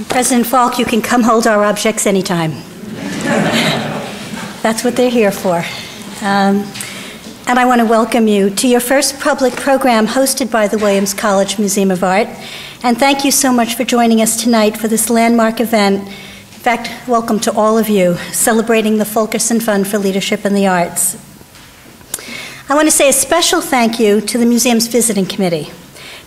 President Falk, you can come hold our objects anytime. That's what they're here for. And I want to welcome you to your first public program hosted by the Williams College Museum of Art. And thank you so much for joining us tonight for this landmark event. In fact, welcome to all of you, celebrating the Fulkerson Fund for Leadership in the Arts. I want to say a special thank you to the museum's visiting committee,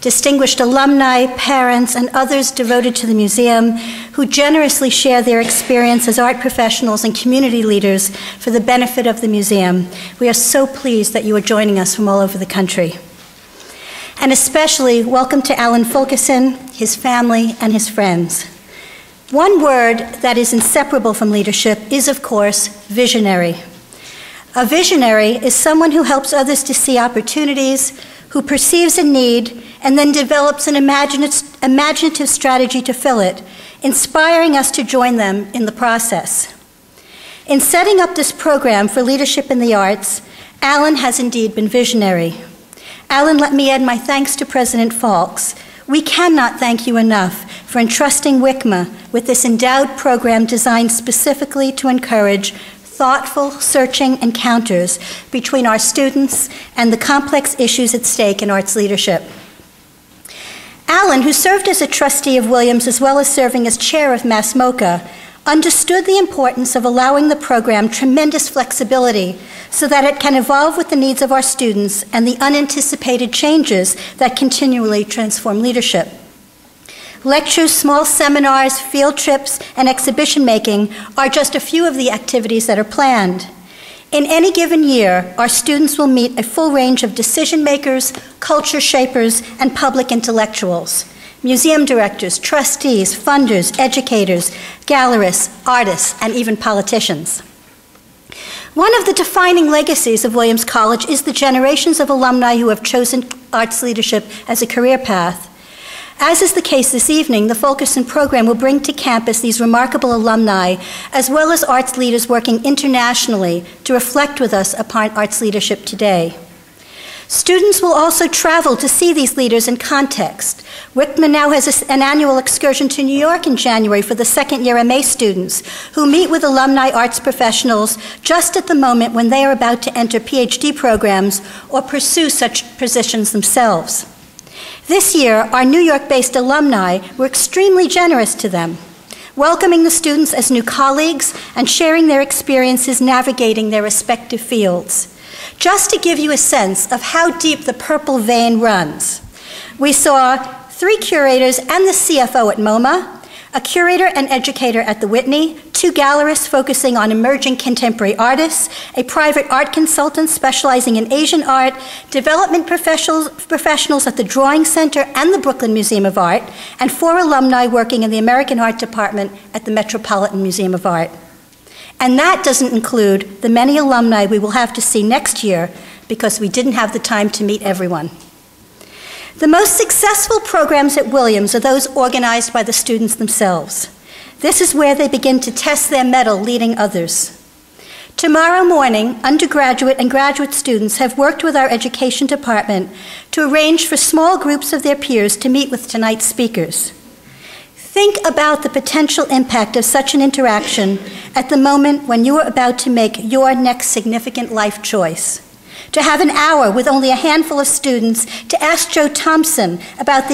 distinguished alumni, parents, and others devoted to the museum who generously share their experience as art professionals and community leaders for the benefit of the museum. We are so pleased that you are joining us from all over the country. And especially welcome to Alan Fulkerson, his family, and his friends. One word that is inseparable from leadership is, of course, visionary. A visionary is someone who helps others to see opportunities, who perceives a need, and then develops an imaginative strategy to fill it, inspiring us to join them in the process. In setting up this program for leadership in the arts, Alan has indeed been visionary. Alan, let me add my thanks to President Falks. We cannot thank you enough for entrusting WICMA with this endowed program designed specifically to encourage thoughtful, searching encounters between our students and the complex issues at stake in arts leadership. Alan, who served as a trustee of Williams as well as serving as chair of MassMoCA, understood the importance of allowing the program tremendous flexibility so that it can evolve with the needs of our students and the unanticipated changes that continually transform leadership. Lectures, small seminars, field trips, and exhibition making are just a few of the activities that are planned. In any given year, our students will meet a full range of decision makers, culture shapers, and public intellectuals, museum directors, trustees, funders, educators, gallerists, artists, and even politicians. One of the defining legacies of Williams College is the generations of alumni who have chosen arts leadership as a career path. As is the case this evening, the Fulkerson program will bring to campus these remarkable alumni, as well as arts leaders working internationally to reflect with us upon arts leadership today. Students will also travel to see these leaders in context. WICMA now has an annual excursion to New York in January for the second-year MA students who meet with alumni arts professionals just at the moment when they are about to enter PhD programs or pursue such positions themselves. This year, our New York-based alumni were extremely generous to them, welcoming the students as new colleagues and sharing their experiences navigating their respective fields. Just to give you a sense of how deep the purple vein runs, we saw 3 curators and the CFO at MoMA, a curator and educator at the Whitney, 2 gallerists focusing on emerging contemporary artists, a private art consultant specializing in Asian art, development professionals at the Drawing Center and the Brooklyn Museum of Art, and 4 alumni working in the American Art Department at the Metropolitan Museum of Art. And that doesn't include the many alumni we will have to see next year because we didn't have the time to meet everyone. The most successful programs at Williams are those organized by the students themselves. This is where they begin to test their mettle leading others. Tomorrow morning, undergraduate and graduate students have worked with our education department to arrange for small groups of their peers to meet with tonight's speakers. Think about the potential impact of such an interaction at the moment when you are about to make your next significant life choice. To have an hour with only a handful of students to ask Joe Thompson about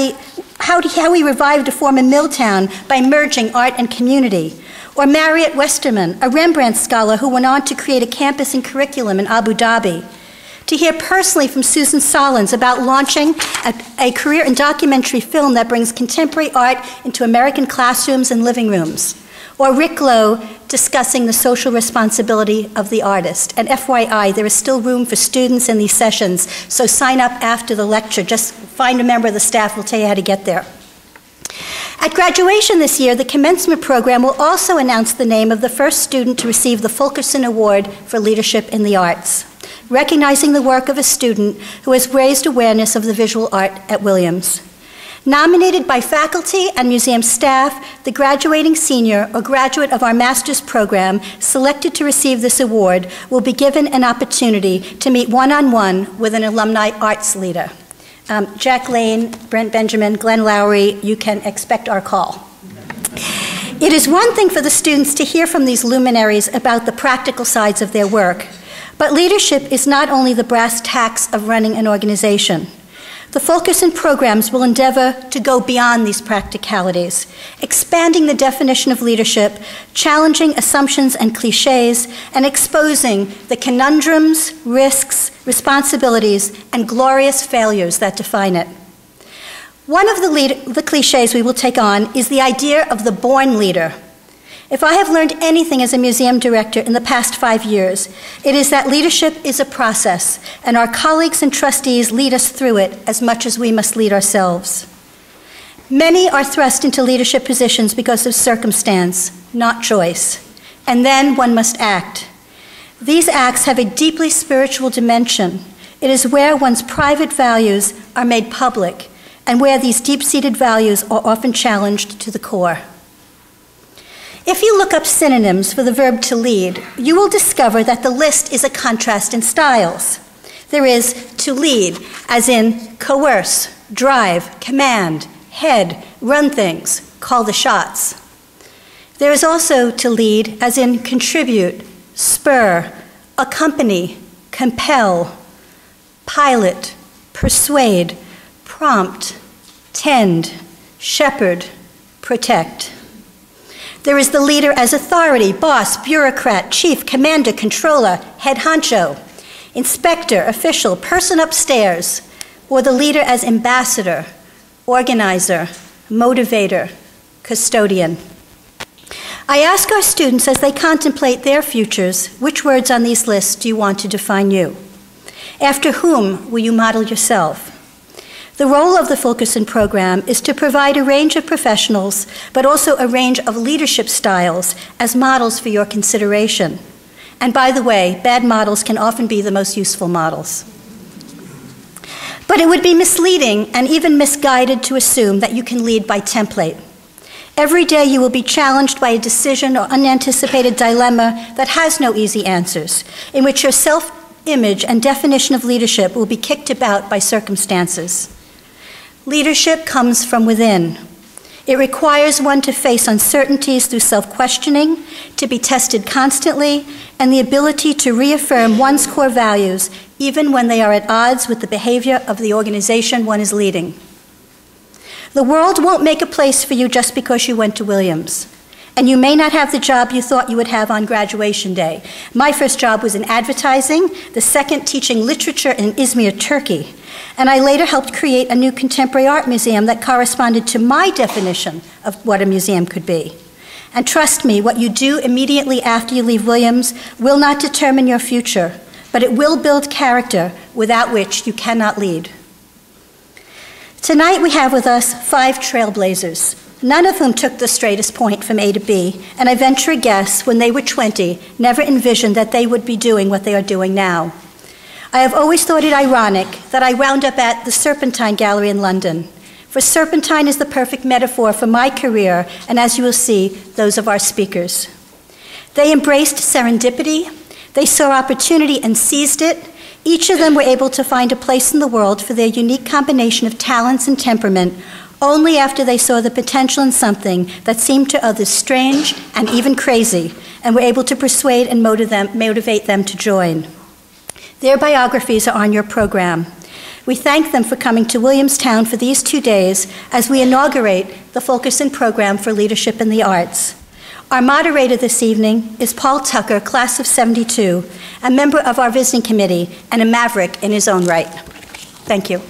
how he revived a form in Milltown by merging art and community. Or Marriott Westerman, a Rembrandt scholar who went on to create a campus and curriculum in Abu Dhabi. To hear personally from Susan Solins about launching a career in documentary film that brings contemporary art into American classrooms and living rooms. Or Rick Lowe discussing the social responsibility of the artist. And FYI, there is still room for students in these sessions, so sign up after the lecture. Just find a member of the staff, we'll tell you how to get there. At graduation this year, the commencement program will also announce the name of the first student to receive the Fulkerson Award for Leadership in the Arts, recognizing the work of a student who has raised awareness of the visual art at Williams. Nominated by faculty and museum staff, the graduating senior or graduate of our master's program selected to receive this award will be given an opportunity to meet one-on-one with an alumni arts leader. Jack Lane, Brent Benjamin, Glenn Lowry, you can expect our call. It is one thing for the students to hear from these luminaries about the practical sides of their work, but leadership is not only the brass tacks of running an organization. The Fulkerson programs will endeavor to go beyond these practicalities, expanding the definition of leadership, challenging assumptions and cliches, and exposing the conundrums, risks, responsibilities, and glorious failures that define it. One of the cliches we will take on is the idea of the born leader. If I have learned anything as a museum director in the past 5 years, it is that leadership is a process, and our colleagues and trustees lead us through it as much as we must lead ourselves. Many are thrust into leadership positions because of circumstance, not choice, and then one must act. These acts have a deeply spiritual dimension. It is where one's private values are made public, and where these deep-seated values are often challenged to the core. If you look up synonyms for the verb to lead, you will discover that the list is a contrast in styles. There is to lead, as in coerce, drive, command, head, run things, call the shots. There is also to lead, as in contribute, spur, accompany, compel, pilot, persuade, prompt, tend, shepherd, protect. There is the leader as authority, boss, bureaucrat, chief, commander, controller, head honcho, inspector, official, person upstairs, or the leader as ambassador, organizer, motivator, custodian. I ask our students as they contemplate their futures, which words on these lists do you want to define you? After whom will you model yourself? The role of the Fulkerson program is to provide a range of professionals, but also a range of leadership styles as models for your consideration. And by the way, bad models can often be the most useful models. But it would be misleading and even misguided to assume that you can lead by template. Every day you will be challenged by a decision or unanticipated dilemma that has no easy answers, in which your self-image and definition of leadership will be kicked about by circumstances. Leadership comes from within. It requires one to face uncertainties through self-questioning, to be tested constantly, and the ability to reaffirm one's core values even when they are at odds with the behavior of the organization one is leading. The world won't make a place for you just because you went to Williams. And you may not have the job you thought you would have on graduation day. My first job was in advertising, the second teaching literature in Izmir, Turkey. And I later helped create a new contemporary art museum that corresponded to my definition of what a museum could be. And trust me, what you do immediately after you leave Williams will not determine your future, but it will build character without which you cannot lead. Tonight we have with us 5 trailblazers, none of whom took the straightest point from A to B, and I venture a guess, when they were 20, never envisioned that they would be doing what they are doing now. I have always thought it ironic that I wound up at the Serpentine Gallery in London, for serpentine is the perfect metaphor for my career, and as you will see, those of our speakers. They embraced serendipity, they saw opportunity and seized it. Each of them were able to find a place in the world for their unique combination of talents and temperament only after they saw the potential in something that seemed to others strange and even crazy, and were able to persuade and motivate them to join. Their biographies are on your program. We thank them for coming to Williamstown for these 2 days as we inaugurate the Fulkerson Program for Leadership in the Arts. Our moderator this evening is Paul Tucker, class of '72, a member of our visiting committee and a maverick in his own right. Thank you.